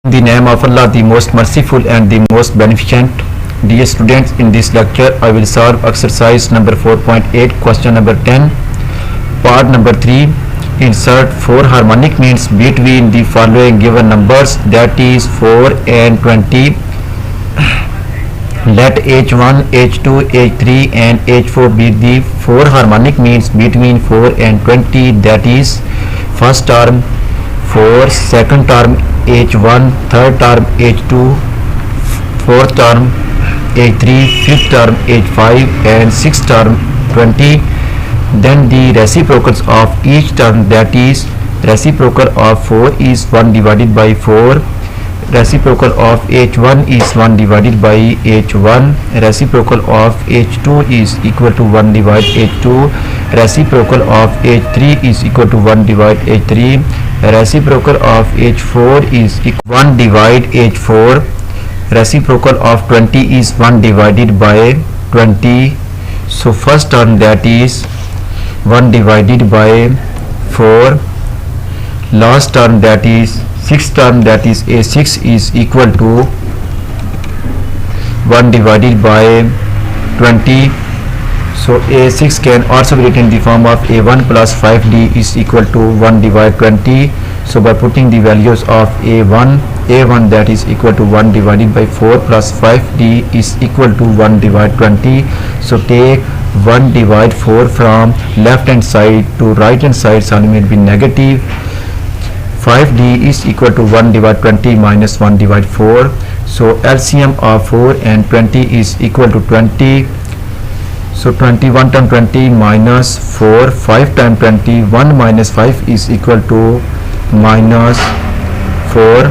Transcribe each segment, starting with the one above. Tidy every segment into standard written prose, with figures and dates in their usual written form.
In the name of Allah, the most merciful and the most beneficent. Dear students, in this lecture I will solve exercise number 4.8, question number 10, part number 3. Insert 4 harmonic means between the following given numbers, that is 4 and 20. Let H1, H2, H3 and H4 be the 4 harmonic means between 4 and 20, that is first term 4, second term H1, third term H2, fourth term H3, fifth term H5 and sixth term 20. Then the reciprocals of each term, that is reciprocal of 4 is 1 divided by 4, reciprocal of H1 is 1 divided by H1, reciprocal of H2 is equal to 1 divide H2, reciprocal of H3 is equal to 1 divide H3, reciprocal of H4 is 1 divide H4, reciprocal of 20 is 1 divided by 20. So first term, that is 1 divided by 4, last term, that is sixth term, that is A6 is equal to 1 divided by 20. So A6 can also be written in the form of A1 plus 5D is equal to 1 divided 20. So by putting the values of A1 that is equal to 1 divided by 4 plus 5D is equal to 1 divided 20. So take 1 divide 4 from left hand side to right hand side, so it will be negative. 5D is equal to 1 divide 20 minus 1 divide 4. So LCM of 4 and 20 is equal to 20. So 21 times 20 minus 4, 5 times 20, 1 minus 5 is equal to minus 4,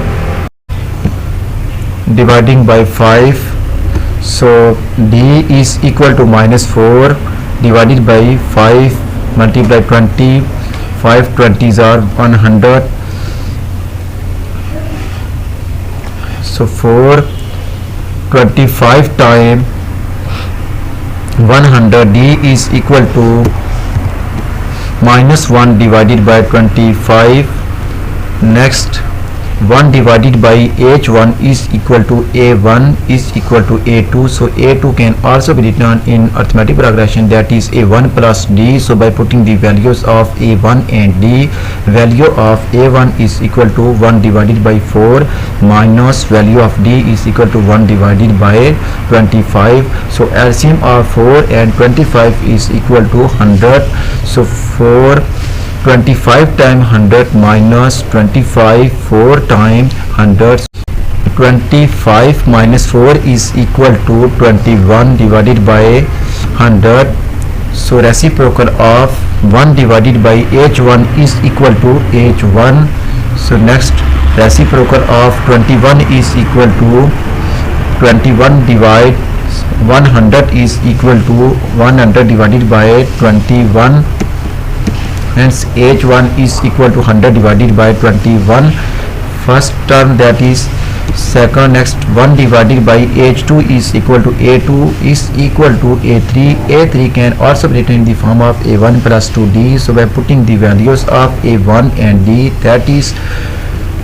dividing by 5. So D is equal to minus 4 divided by 5 multiplied 20, 5 20s are 100. So 4 25 times 100, D is equal to minus 1 divided by 25. Next, 1 divided by H1 is equal to A1 is equal to A2. So A2 can also be written in arithmetic progression, that is A1 plus D. So by putting the values of A1 and D, value of A1 is equal to 1 divided by 4 minus value of D is equal to 1 divided by 25. So LCM of 4 and 25 is equal to 100. So 25 times 100 minus 25, 4 times 100. 25 minus 4 is equal to 21 divided by 100. So reciprocal of 1 divided by H1 is equal to H1. So next, reciprocal of 21 is equal to 21 divide 100 is equal to 100 divided by 21. Hence H1 is equal to 100 divided by 21. First term, that is second. Next, 1 divided by H2 is equal to A2 is equal to A3. A3 can also be written in the form of A1 plus 2D. So by putting the values of A1 and D, that is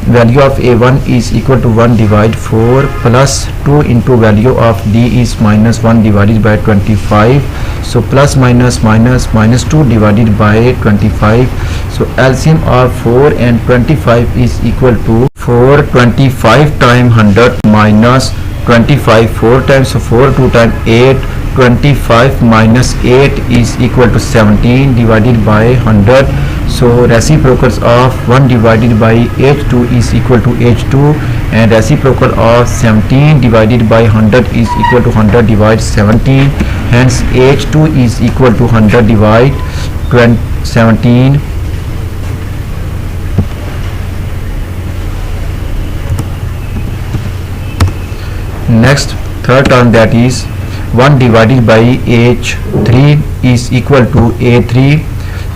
value of A1 is equal to 1 divide 4 plus 2 into value of D is minus 1 divided by 25. So plus minus minus minus 2 divided by 25. So LCM of 4 and 25 is equal to 4 25 times 100 minus 25, 4 times, so 4 2 times 8, 25 minus 8 is equal to 17 divided by 100. So reciprocals of 1 divided by H2 is equal to H2, and reciprocal of 17 divided by 100 is equal to 100 divide 17. Hence H2 is equal to 100 divide 17. Next, third term, that is 1 divided by H3 is equal to A3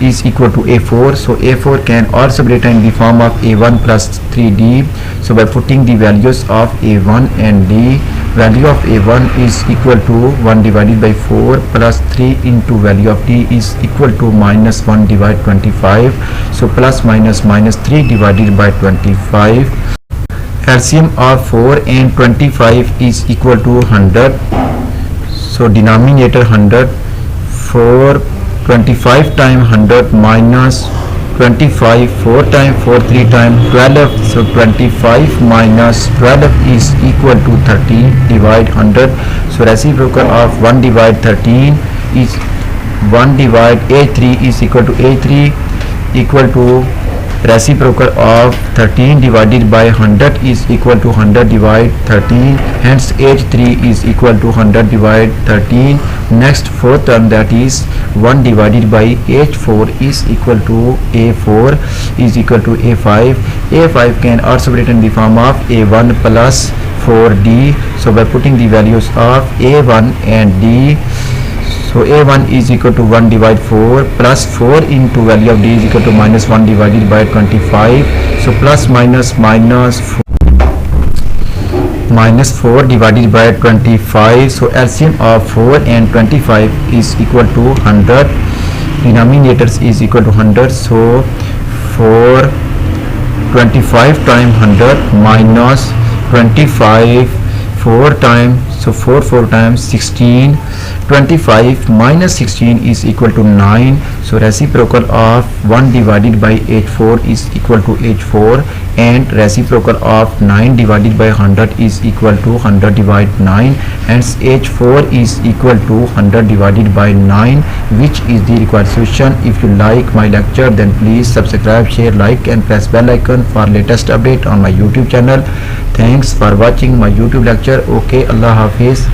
is equal to A4. So A4 can also be written in the form of A1 plus 3D. So by putting the values of A1 and D, value of A1 is equal to 1 divided by 4 plus 3 into value of D is equal to minus 1 divided 25. So plus minus minus 3 divided by 25. LCM of 4 and 25 is equal to 100. So denominator 100. 4 25 times 100 minus 25, 4 times 4, 3 times 12. So 25 minus 12 is equal to 13. Divide 100. So reciprocal of 1 divide 13 is 1 divide A3 is equal to A3 equal to reciprocal of 13 divided by 100 is equal to 100 divide 13. Hence H3 is equal to 100 divide 13. Next fourth term, that is 1 divided by H4 is equal to A4 is equal to A5. A5 can also be written in the form of A1 plus 4D. So by putting the values of A1 and D, so A1 is equal to 1 divide 4 plus 4 into value of D is equal to minus 1 divided by 25. So plus minus 4 divided by 25. So LCM of 4 and 25 is equal to 100. Denominators is equal to 100. So 4 25 times 100 minus 25 4 times, so 4 times 16. 25 minus 16 is equal to 9. So reciprocal of 1 divided by H4 is equal to H4, and reciprocal of 9 divided by 100 is equal to 100 divided 9. Hence H4 is equal to 100 divided by 9, which is the required solution. If you like my lecture, then please subscribe, share, like and press bell icon for latest update on my YouTube channel. Thanks for watching my YouTube lecture. Okay, Allah Hafiz.